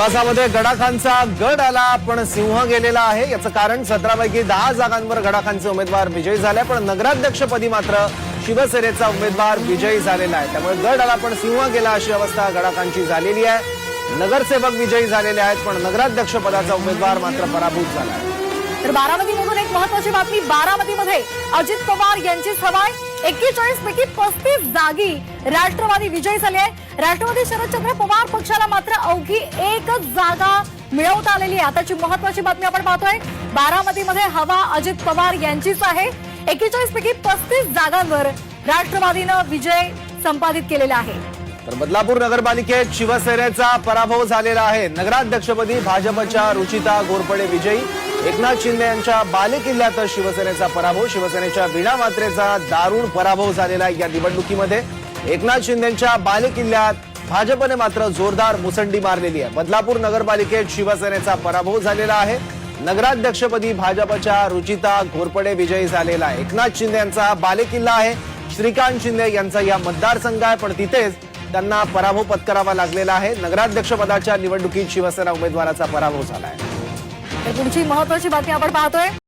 नेवासामध्ये गडाखांचा गड आला पण सिंह गेलेला आहे। याचं कारण 17 पैकी 10 जागांवर गडाखांचे उमेदवार विजयी झाले, पण नगराध्यक्षपदी मात्र शिवसेनेचा उमेदवार विजयी झालेला आहे। त्यामुळे गड आला पण सिंह गेला अशी अवस्था गडाखांची झालेली आहे। नगरसेवक विजयी झालेले आहेत, पण नगराध्यक्षपदाचा उमेदवार मात्र पराभूत झाला आहे। तर बारामतीमधून एक महत्त्वाची बातमी। बारामतीमध्ये अजित पवार यांची हवाय। 41 पैकी 35 जागी राष्ट्रवादी विजयी झाले आहे। राष्ट्रवादी शरदचंद्र पवार पक्षाला मात्र अवघी एकच जागा मिळवता आलेली आहे। आताची महत्त्वाची बातमी आपण पाहतोय। बारामतीमध्ये हवा अजित पवार यांचीच आहे। 41 पैकी 35 जागांवर राष्ट्रवादीनं विजय संपादित केलेला आहे। तर बदलापूर नगरपालिकेत शिवसेनेचा पराभव झालेला आहे। नगराध्यक्षपदी भाजपच्या रुचिता घोरपडे विजयी। एकनाथ शिंदे यांच्या बालेकिल्ल्यात शिवसेनेचा पराभव। शिवसेनेच्या वीणा म्हात्रेचा दारुण पराभव झालेला आहे। या निवडणुकीमध्ये एकनाथ शिंदेच्या बालेकिल्ल्यात भाजपने मात्र जोरदार मुसंडी मारलेली आहे। बदलापूर नगरपालिकेत शिवसेनेचा पराभव झालेला आहे। नगराध्यक्षपदी भाजपच्या रुचिता घोरपडे विजयी झालेला आहे। एकनाथ शिंदे यांचा बालेकिल्ला आहे। श्रीकांत शिंदे यांचा या मतदारसंघ आहे, पण तिथेच त्यांना पराभव पत्करावा लागलेला आहे। नगराध्यक्षपदाच्या निवडणुकीत शिवसेना उमेदवाराचा पराभव झाला आहे। पुढची महत्त्वाची बातमी आपण पाहतोय।